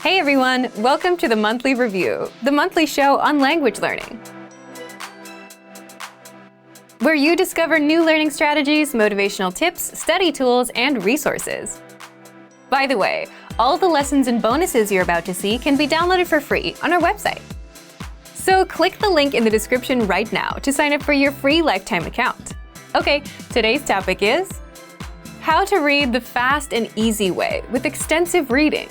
Hey everyone, welcome to the Monthly Review, the monthly show on language learning, where you discover new learning strategies, motivational tips, study tools, and resources. By the way, all the lessons and bonuses you're about to see can be downloaded for free on our website. So click the link in the description right now to sign up for your free lifetime account. Okay, today's topic is how to read the fast and easy way with extensive reading.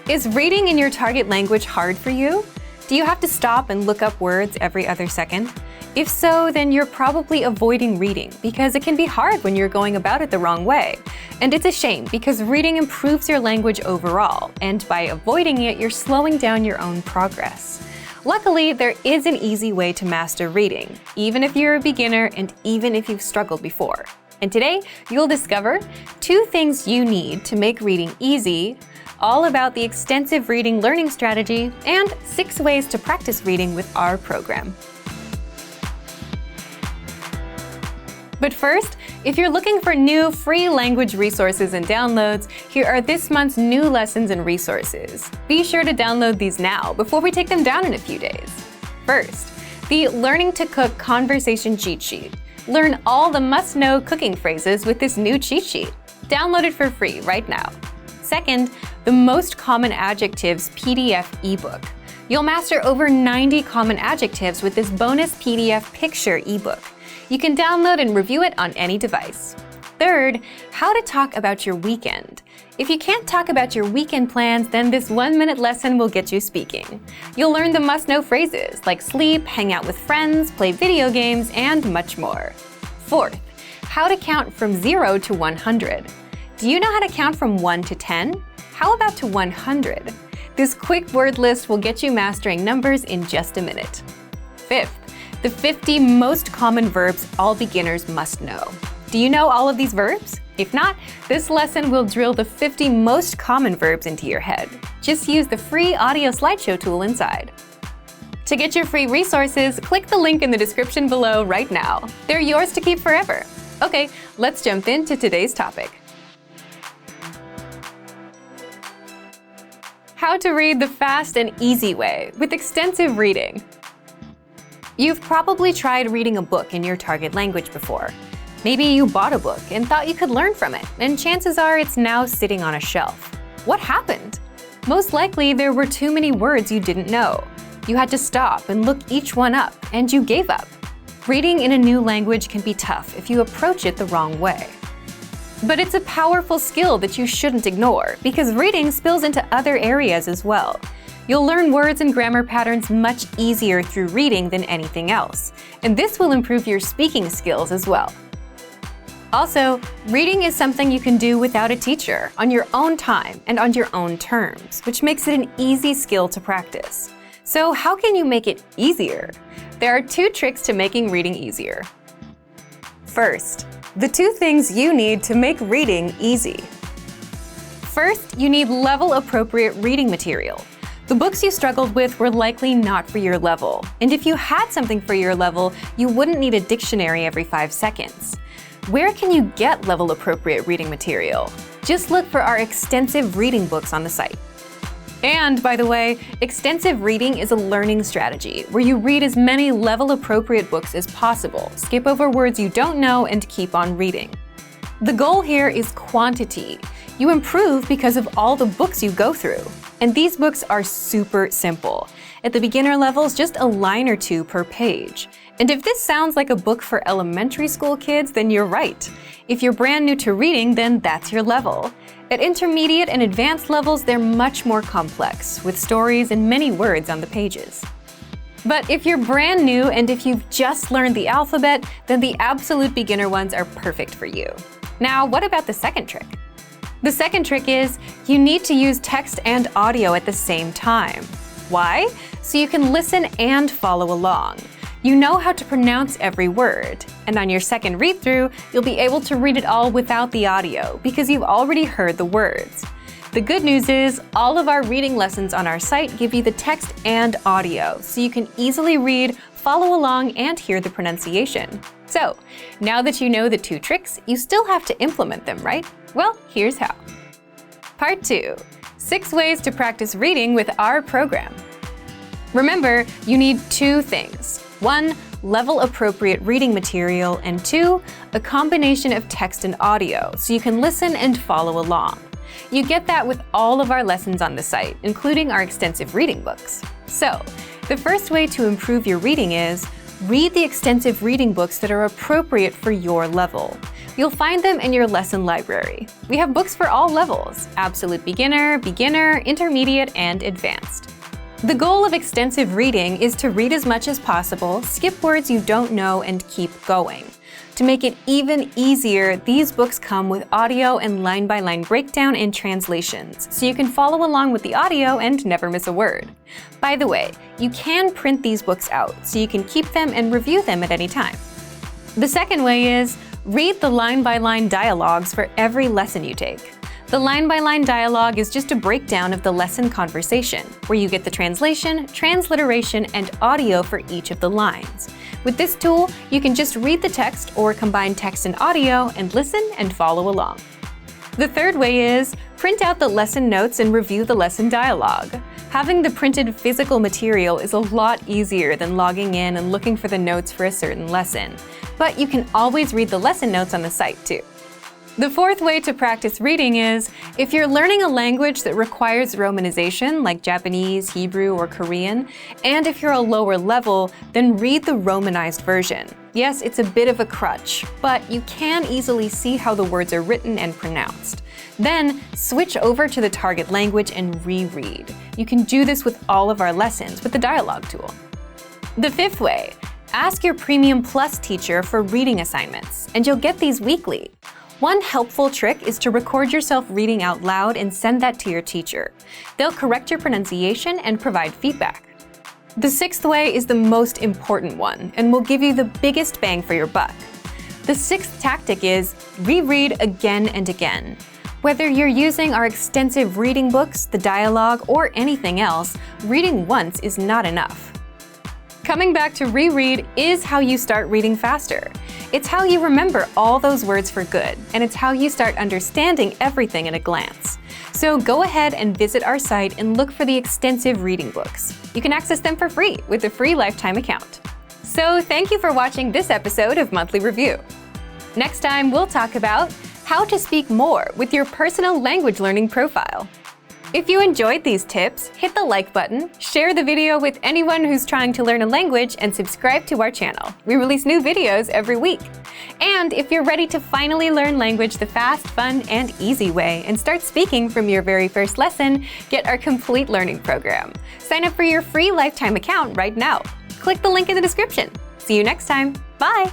Is reading in your target language hard for you? Do you have to stop and look up words every other second? If so, then you're probably avoiding reading because it can be hard when you're going about it the wrong way. And it's a shame because reading improves your language overall, and by avoiding it, you're slowing down your own progress. Luckily, there is an easy way to master reading, even if you're a beginner and even if you've struggled before. And today, you'll discover 2 things you need to make reading easy, all about the extensive reading learning strategy, and 6 ways to practice reading with our program. But first, if you're looking for new free language resources and downloads, here are this month's new lessons and resources. Be sure to download these now before we take them down in a few days. First, the Learning to Cook Conversation Cheat Sheet. Learn all the must-know cooking phrases with this new cheat sheet. Download it for free right now. Second, the Most Common Adjectives PDF ebook. You'll master over 90 common adjectives with this bonus PDF picture ebook. You can download and review it on any device. Third, how to talk about your weekend. If you can't talk about your weekend plans, then this 1-minute lesson will get you speaking. You'll learn the must-know phrases like sleep, hang out with friends, play video games, and much more. Fourth, how to count from 0 to 100. Do you know how to count from 1 to 10? How about to 100? This quick word list will get you mastering numbers in just a minute. Fifth, the 50 most common verbs all beginners must know. Do you know all of these verbs? If not, this lesson will drill the 50 most common verbs into your head. Just use the free audio slideshow tool inside. To get your free resources, click the link in the description below right now. They're yours to keep forever. Okay, let's jump into today's topic. How to read the fast and easy way with extensive reading. You've probably tried reading a book in your target language before. Maybe you bought a book and thought you could learn from it, and chances are it's now sitting on a shelf. What happened? Most likely there were too many words you didn't know. You had to stop and look each one up, and you gave up. Reading in a new language can be tough if you approach it the wrong way. But it's a powerful skill that you shouldn't ignore, because reading spills into other areas as well. You'll learn words and grammar patterns much easier through reading than anything else, and this will improve your speaking skills as well. Also, reading is something you can do without a teacher, on your own time and on your own terms, which makes it an easy skill to practice. So how can you make it easier? There are 2 tricks to making reading easier. First, the 2 things you need to make reading easy. First, you need level-appropriate reading material. The books you struggled with were likely not for your level, and if you had something for your level, you wouldn't need a dictionary every 5 seconds. Where can you get level-appropriate reading material? Just look for our extensive reading books on the site. And by the way, extensive reading is a learning strategy where you read as many level-appropriate books as possible, skip over words you don't know, and keep on reading. The goal here is quantity. You improve because of all the books you go through. And these books are super simple. At the beginner levels, just a line or 2 per page. And if this sounds like a book for elementary school kids, then you're right. If you're brand new to reading, then that's your level. At intermediate and advanced levels, they're much more complex, with stories and many words on the pages. But if you're brand new and if you've just learned the alphabet, then the absolute beginner ones are perfect for you. Now, what about the second trick? The second trick is you need to use text and audio at the same time. Why? So you can listen and follow along. You know how to pronounce every word, and on your second read-through, you'll be able to read it all without the audio because you've already heard the words. The good news is, all of our reading lessons on our site give you the text and audio, so you can easily read, follow along, and hear the pronunciation. So, now that you know the 2 tricks, you still have to implement them, right? Well, here's how. Part 2. 6 ways to practice reading with our program. Remember, you need 2 things. 1, level-appropriate reading material, and 2, a combination of text and audio so you can listen and follow along. You get that with all of our lessons on the site, including our extensive reading books. So, the first way to improve your reading is read the extensive reading books that are appropriate for your level. You'll find them in your lesson library. We have books for all levels: absolute beginner, beginner, intermediate, and advanced. The goal of extensive reading is to read as much as possible, skip words you don't know, and keep going. To make it even easier, these books come with audio and line-by-line breakdown and translations, so you can follow along with the audio and never miss a word. By the way, you can print these books out, so you can keep them and review them at any time. The second way is read the line-by-line dialogues for every lesson you take. The line-by-line dialogue is just a breakdown of the lesson conversation, where you get the translation, transliteration, and audio for each of the lines. With this tool, you can just read the text or combine text and audio and listen and follow along. The third way is print out the lesson notes and review the lesson dialogue. Having the printed physical material is a lot easier than logging in and looking for the notes for a certain lesson. But you can always read the lesson notes on the site too. The fourth way to practice reading is, if you're learning a language that requires romanization, like Japanese, Hebrew, or Korean, and if you're a lower level, then read the romanized version. Yes, it's a bit of a crutch, but you can easily see how the words are written and pronounced. Then, switch over to the target language and reread. You can do this with all of our lessons with the dialogue tool. The fifth way, ask your Premium Plus teacher for reading assignments, and you'll get these weekly. One helpful trick is to record yourself reading out loud and send that to your teacher. They'll correct your pronunciation and provide feedback. The sixth way is the most important one and will give you the biggest bang for your buck. The sixth tactic is reread again and again. Whether you're using our extensive reading books, the dialogue, or anything else, reading once is not enough. Coming back to reread is how you start reading faster. It's how you remember all those words for good, and it's how you start understanding everything at a glance. So go ahead and visit our site and look for the extensive reading books. You can access them for free with a free lifetime account. So thank you for watching this episode of Monthly Review. Next time, we'll talk about how to speak more with your personal language learning profile. If you enjoyed these tips, hit the like button, share the video with anyone who's trying to learn a language, and subscribe to our channel. We release new videos every week. And if you're ready to finally learn language the fast, fun, and easy way and start speaking from your very first lesson, get our complete learning program. Sign up for your free lifetime account right now. Click the link in the description. See you next time. Bye!